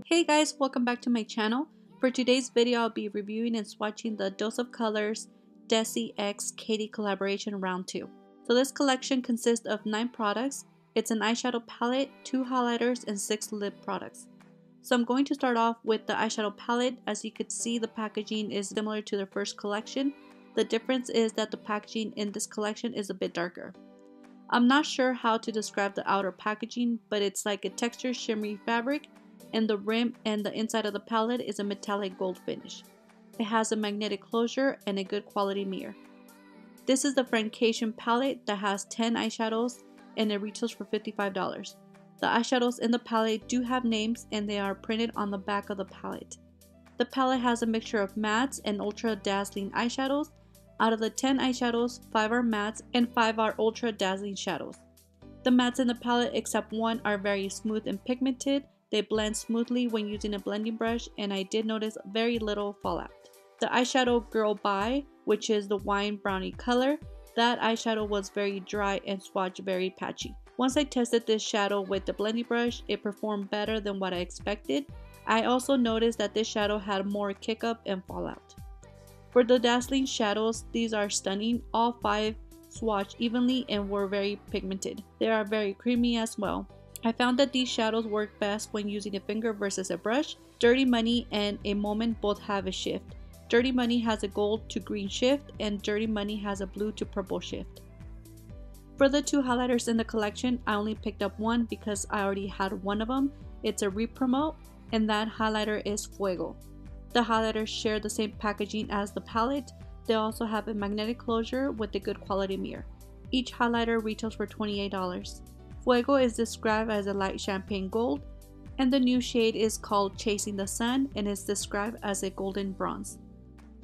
Hey guys, welcome back to my channel. For today's video, I'll be reviewing and swatching the Dose of Colors Desi x Katy Collaboration Round 2. So this collection consists of 9 products. It's an eyeshadow palette, 2 highlighters, and 6 lip products. So I'm going to start off with the eyeshadow palette. As you could see, the packaging is similar to the first collection. The difference is that the packaging in this collection is a bit darker. I'm not sure how to describe the outer packaging, but it's like a textured shimmery fabric, and the rim and the inside of the palette is a metallic gold finish. It has a magnetic closure and a good quality mirror. This is the Frends palette that has 10 eyeshadows and it retails for $55. The eyeshadows in the palette do have names and they are printed on the back of the palette. The palette has a mixture of mattes and ultra dazzling eyeshadows. Out of the 10 eyeshadows, 5 are mattes and 5 are ultra dazzling shadows. The mattes in the palette except one are very smooth and pigmented. They blend smoothly when using a blending brush, and I did notice very little fallout. The eyeshadow Girl Bye, which is the wine brownie color, that eyeshadow was very dry and swatch very patchy. Once I tested this shadow with the blending brush, it performed better than what I expected. I also noticed that this shadow had more kick up and fallout. For the Dazzling Shadows, these are stunning. All 5 swatched evenly and were very pigmented. They are very creamy as well. I found that these shadows work best when using a finger versus a brush. Dirty Money and A Moment both have a shift. Dirty Money has a gold to green shift and Dirty Money has a blue to purple shift. For the 2 highlighters in the collection, I only picked up one because I already had one of them. It's a re-promote and that highlighter is Fuego. The highlighters share the same packaging as the palette. They also have a magnetic closure with a good quality mirror. Each highlighter retails for $28. Fuego is described as a light champagne gold, and the new shade is called Chasing the Sun and is described as a golden bronze.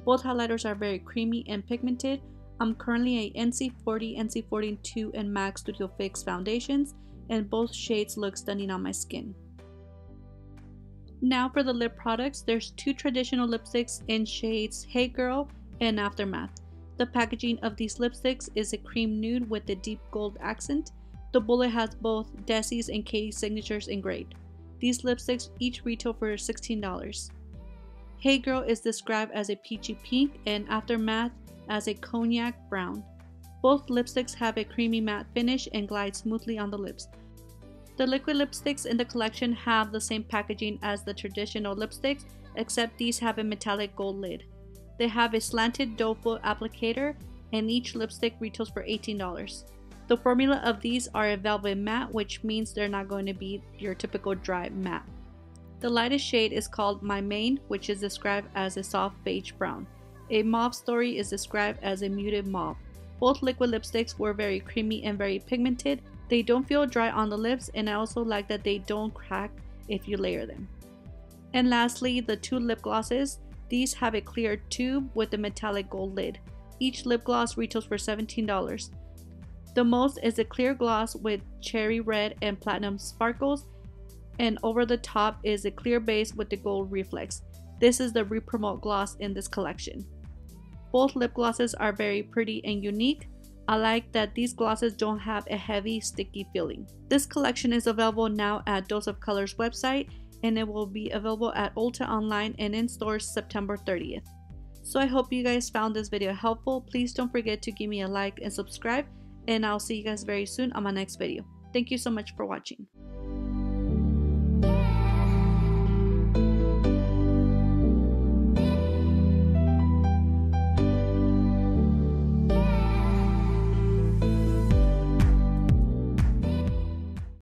Both highlighters are very creamy and pigmented. I'm currently a NC40, NC42, and MAC Studio Fix foundations, and both shades look stunning on my skin. Now for the lip products, there's 2 traditional lipsticks in shades Hey Girl and Aftermath. The packaging of these lipsticks is a cream nude with a deep gold accent. The bullet has both Desi's and Katy's signatures engraved. These lipsticks each retail for $16. Hey Girl is described as a peachy pink and Aftermath as a cognac brown. Both lipsticks have a creamy matte finish and glide smoothly on the lips. The liquid lipsticks in the collection have the same packaging as the traditional lipsticks, except these have a metallic gold lid. They have a slanted doe foot applicator and each lipstick retails for $18. The formula of these are a velvet matte, which means they're not going to be your typical dry matte. The lightest shade is called My Main, which is described as a soft beige brown. A Mauve Story is described as a muted mauve. Both liquid lipsticks were very creamy and very pigmented. They don't feel dry on the lips, and I also like that they don't crack if you layer them. And lastly, the 2 lip glosses. These have a clear tube with a metallic gold lid. Each lip gloss retails for $17. The most is a clear gloss with cherry red and platinum sparkles, and over the top is a clear base with the gold reflex. This is the re-promote gloss in this collection. Both lip glosses are very pretty and unique. I like that these glosses don't have a heavy, sticky feeling. This collection is available now at Dose of Colors website, and it will be available at Ulta online and in stores September 30th. So I hope you guys found this video helpful. Please don't forget to give me a like and subscribe, and I'll see you guys very soon on my next video. Thank you so much for watching.